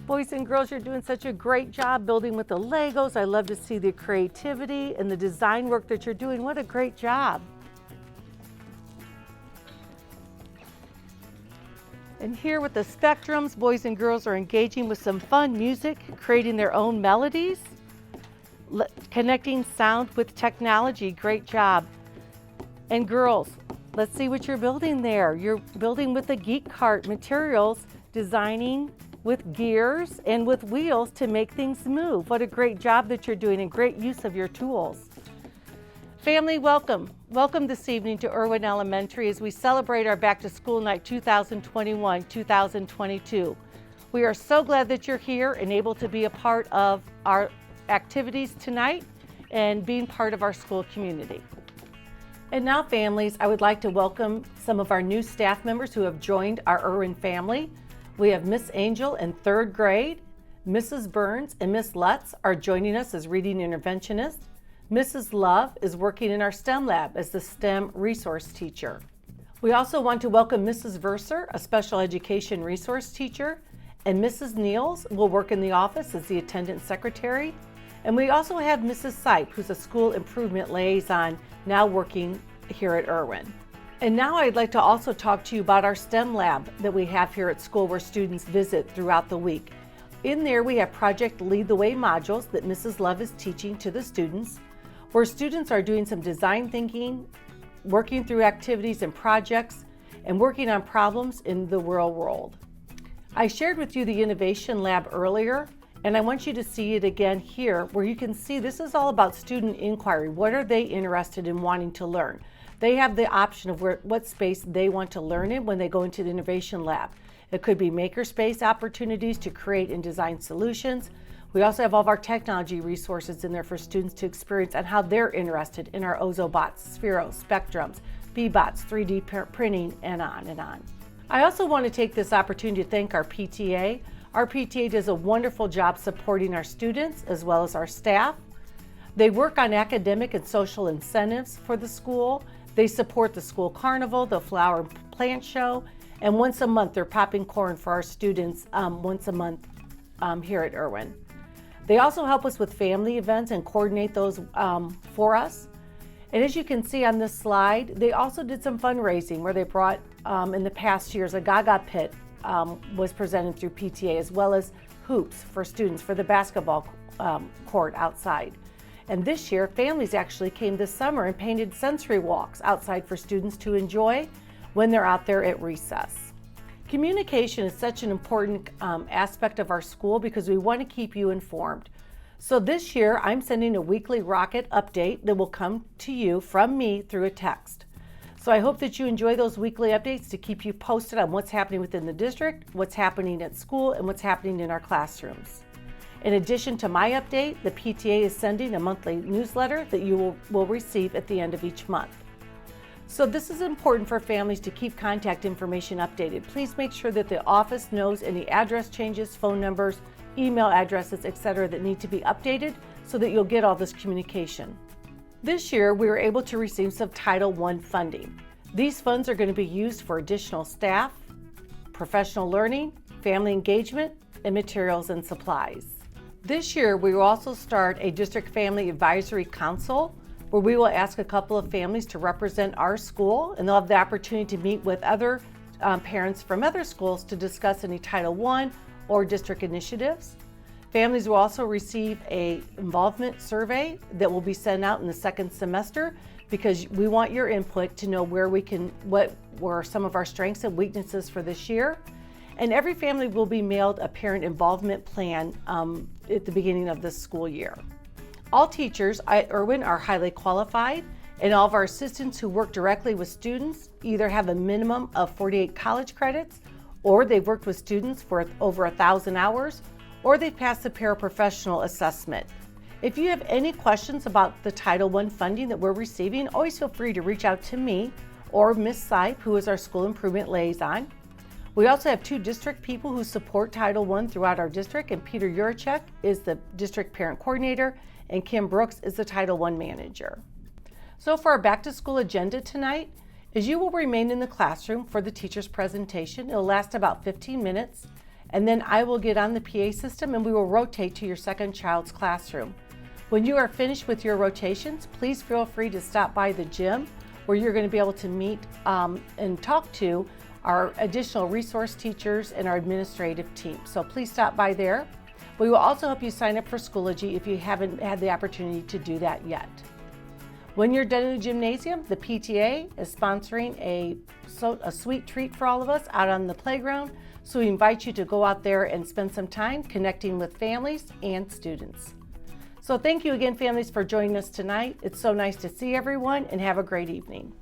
Boys and girls, you're doing such a great job building with the Legos. I love to see the creativity and the design work that you're doing. What a great job. And here with the spectrums, boys and girls are engaging with some fun music, creating their own melodies, connecting sound with technology. Great job. And girls, let's see what you're building there. You're building with the Geek Cart materials, designing with gears and with wheels to make things move. What a great job that you're doing and great use of your tools. Family, welcome. Welcome this evening to Irwin Elementary as we celebrate our Back to School Night 2021-2022. We are so glad that you're here and able to be a part of our activities tonight and being part of our school community. And now, families, I would like to welcome some of our new staff members who have joined our Irwin family. We have Miss Angel in 3rd grade. Mrs. Burns and Miss Lutz are joining us as reading interventionists. Mrs. Love is working in our STEM lab as the STEM resource teacher. We also want to welcome Mrs. Verser, a special education resource teacher, and Mrs. Niels will work in the office as the attendant secretary. And we also have Mrs. Sipe, who's a school improvement liaison, now working here at Irwin. And now I'd like to also talk to you about our STEM lab that we have here at school where students visit throughout the week. In there we have Project Lead the Way modules that Mrs. Love is teaching to the students, where students are doing some design thinking, working through activities and projects, and working on problems in the real world. I shared with you the Innovation Lab earlier, and I want you to see it again here where you can see this is all about student inquiry. What are they interested in wanting to learn? They have the option of what space they want to learn in when they go into the Innovation Lab. It could be makerspace opportunities to create and design solutions. We also have all of our technology resources in there for students to experience on how they're interested in our Ozobots, Spheros, Spectrums, B-Bots, 3D printing, and on and on. I also want to take this opportunity to thank our PTA. Our PTA does a wonderful job supporting our students as well as our staff. They work on academic and social incentives for the school. They support the school carnival, the flower and plant show, and once a month they're popping corn for our students once a month here at Irwin. They also help us with family events and coordinate those for us. And as you can see on this slide, they also did some fundraising where they brought, in the past years, a Gaga pit was presented through PTA, as well as hoops for students for the basketball court outside. And this year, families actually came this summer and painted sensory walks outside for students to enjoy when they're out there at recess. Communication is such an important aspect of our school because we want to keep you informed. So this year, I'm sending a weekly Rocket update that will come to you from me through a text. So I hope that you enjoy those weekly updates to keep you posted on what's happening within the district, what's happening at school, and what's happening in our classrooms. In addition to my update, the PTA is sending a monthly newsletter that you will receive at the end of each month. So this is important for families to keep contact information updated. Please make sure that the office knows any address changes, phone numbers, email addresses, etc. that need to be updated so that you'll get all this communication. This year, we were able to receive some Title I funding. These funds are going to be used for additional staff, professional learning, family engagement, and materials and supplies. This year, we will also start a District Family Advisory Council where we will ask a couple of families to represent our school, and they'll have the opportunity to meet with other parents from other schools to discuss any Title I or district initiatives. Families will also receive an involvement survey that will be sent out in the second semester because we want your input to know what were some of our strengths and weaknesses for this year. And every family will be mailed a parent involvement plan at the beginning of this school year. All teachers at Irwin are highly qualified, and all of our assistants who work directly with students either have a minimum of 48 college credits, or they've worked with students for over 1,000 hours, or they've passed the paraprofessional assessment. If you have any questions about the Title I funding that we're receiving, always feel free to reach out to me or Ms. Sipe, who is our school improvement liaison. We also have 2 district people who support Title I throughout our district, and Peter Yurachek is the district parent coordinator, and Kim Brooks is the Title I manager. So for our back to school agenda tonight, is you will remain in the classroom for the teacher's presentation. It'll last about 15 minutes. and then I will get on the PA system and we will rotate to your second child's classroom. When you are finished with your rotations, please feel free to stop by the gym where you're going to be able to meet and talk to our additional resource teachers and our administrative team. So please stop by there. We will also help you sign up for Schoology if you haven't had the opportunity to do that yet. When you're done in the gymnasium, the PTA is sponsoring a sweet treat for all of us out on the playground. So we invite you to go out there and spend some time connecting with families and students. So thank you again, families, for joining us tonight. It's so nice to see everyone, and have a great evening.